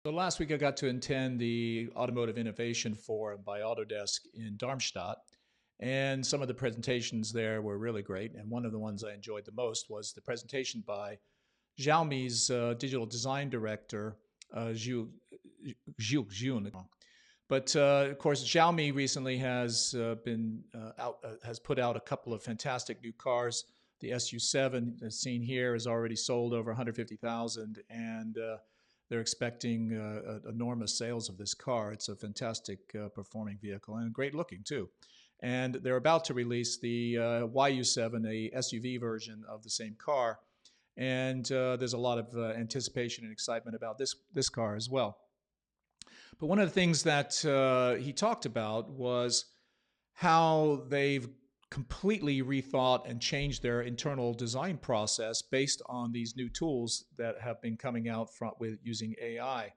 So last week I got to attend the Automotive Innovation Forum by Autodesk in Darmstadt, and some of the presentations there were really great. And one of the ones I enjoyed the most was the presentation by Xiaomi's digital design director, Zhu Jun. But of course, Xiaomi recently has put out a couple of fantastic new cars. The SU7, as seen here, has already sold over 150,000, and they're expecting enormous sales of this car. It's a fantastic performing vehicle and great looking too. And they're about to release the YU7, a SUV version of the same car. And there's a lot of anticipation and excitement about this car as well. But one of the things that he talked about was how they've completely rethought and changed their internal design process based on these new tools that have been coming out from with using AI.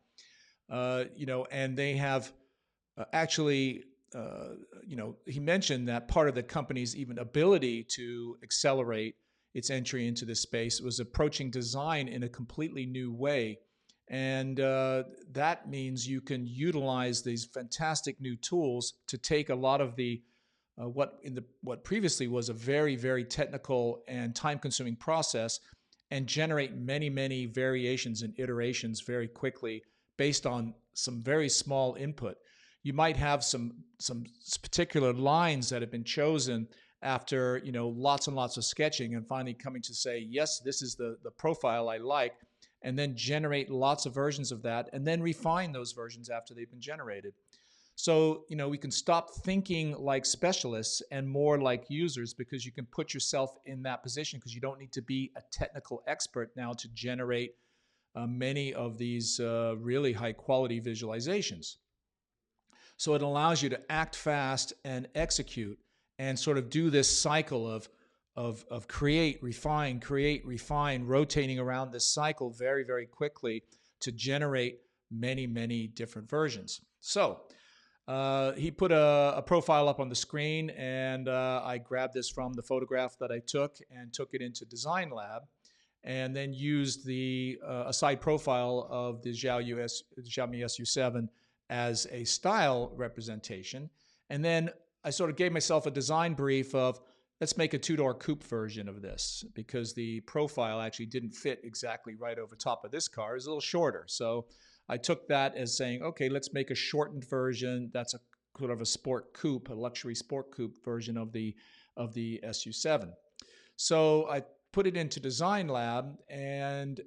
And they have actually, he mentioned that part of the company's even ability to accelerate its entry into this space was approaching design in a completely new way. And that means you can utilize these fantastic new tools to take a lot of the what previously was a very, very technical and time-consuming process and generate many, many variations and iterations very quickly based on some very small input. You might have some particular lines that have been chosen after lots and lots of sketching and finally coming to say, yes, this is the profile I like, and then generate lots of versions of that and then refine those versions after they've been generated. So, we can stop thinking like specialists and more like users, because you can put yourself in that position because you don't need to be a technical expert now to generate many of these really high quality visualizations. So it allows you to act fast and execute and sort of do this cycle of create, refine, rotating around this cycle very, very quickly to generate many, many different versions. So he put a profile up on the screen, and I grabbed this from the photograph that I took and took it into Design Lab, and then used a side profile of the Xiaomi SU7 as a style representation. And then I sort of gave myself a design brief of, let's make a two-door coupe version of this, because the profile actually didn't fit exactly right over top of this car. It was a little shorter. So I took that as saying, okay, let's make a shortened version that's a sort of a sport coupe, a luxury sport coupe version of the SU7. So I put it into Design Lab, and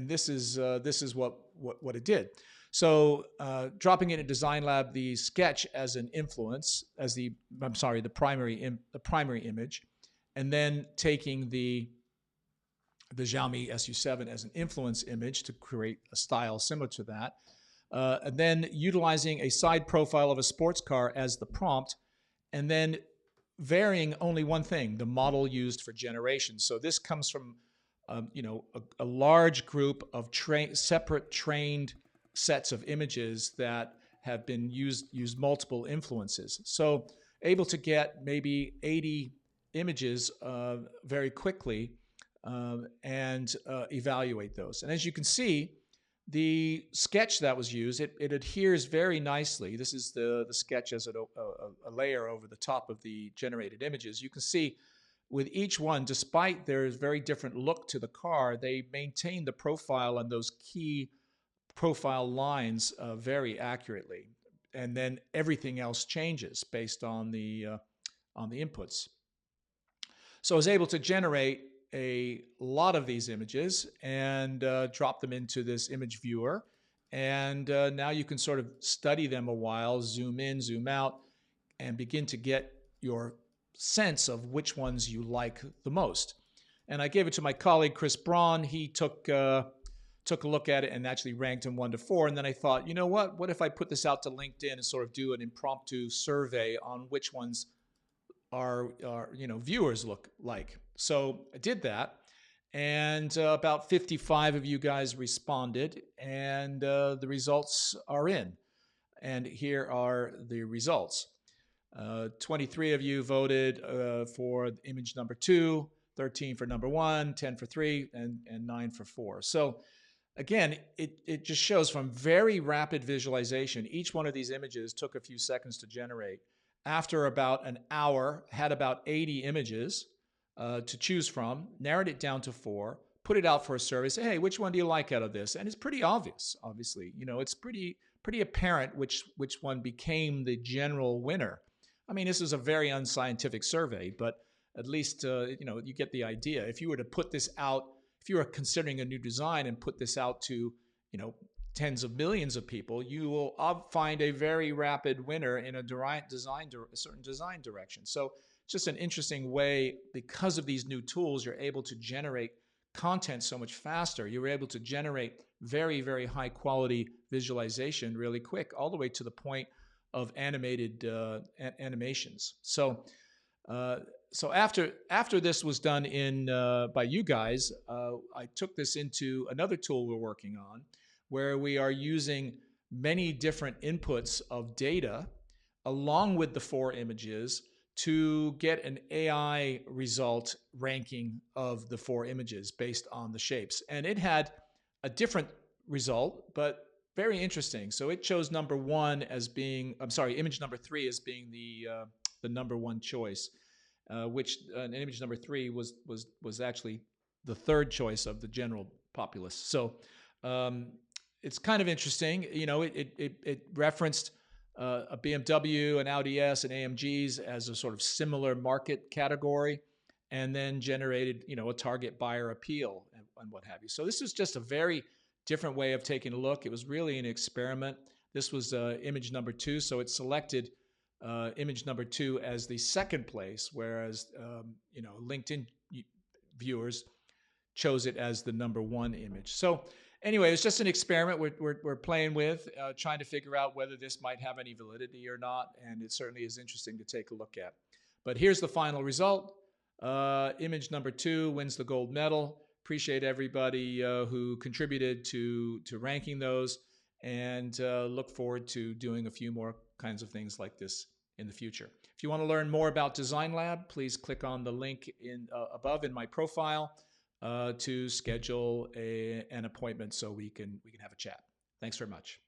this is what it did. So dropping it in Design Lab, the sketch as an influence, as the primary image, and then taking the Xiaomi SU7 as an influence image to create a style similar to that. And then utilizing a side profile of a sports car as the prompt, and then varying only one thing, the model used for generation. So this comes from a large group of separate trained sets of images that have been used multiple influences. So able to get maybe 80 images very quickly and evaluate those. And as you can see, the sketch that was used, it adheres very nicely. This is the sketch as a layer over the top of the generated images. You can see with each one, despite their very different look to the car, they maintain the profile and those key profile lines very accurately. And then everything else changes based on the inputs. So I was able to generate a lot of these images and drop them into this image viewer. And now you can sort of study them a while, zoom in, zoom out, and begin to get your sense of which ones you like the most. And I gave it to my colleague, Chris Braun. He took a look at it and actually ranked them 1 to 4. And then I thought, you know what if I put this out to LinkedIn and sort of do an impromptu survey on which ones our viewers look like. So I did that, and about 55 of you guys responded, and the results are in. And here are the results. 23 of you voted for image number 2, 13 for number 1, 10 for 3, and 9 for 4. So again, it just shows from very rapid visualization. Each one of these images took a few seconds to generate. After about an hour, had about 80 images to choose from, narrowed it down to 4, put it out for a survey, say, hey, which one do you like out of this? And it's pretty obvious, obviously. It's pretty apparent which one became the general winner. I mean, this is a very unscientific survey, but at least you get the idea. If you were to put this out, if you are considering a new design and put this out to, tens of millions of people, you will find a very rapid winner in a certain design direction. So it's just an interesting way, because of these new tools, you're able to generate content so much faster. You're able to generate very, very high quality visualization really quick, all the way to the point of animated animations. Uh, so after this was done in by you guys, I took this into another tool we're working on, where we are using many different inputs of data along with the 4 images to get an AI result ranking of the 4 images based on the shapes. And it had a different result, but very interesting. So it chose number 1 as being, I'm sorry, image number 3 as being the number 1 choice. Which image number 3 was actually the 3rd choice of the general populace. So it's kind of interesting. It referenced a BMW, an Audi S, and AMGs as a sort of similar market category, and then generated a target buyer appeal and what have you. So this is just a very different way of taking a look. It was really an experiment. This was image number 2, so it selected image number 2 as the 2nd place, whereas LinkedIn viewers chose it as the number 1 image. So anyway, it's just an experiment we're playing with, trying to figure out whether this might have any validity or not, and it certainly is interesting to take a look at. But here's the final result. Image number 2 wins the gold medal. Appreciate everybody who contributed to ranking those, and look forward to doing a few more kinds of things like this in the future. If you want to learn more about Design Lab, please click on the link above in my profile to schedule an appointment so we can have a chat. Thanks very much.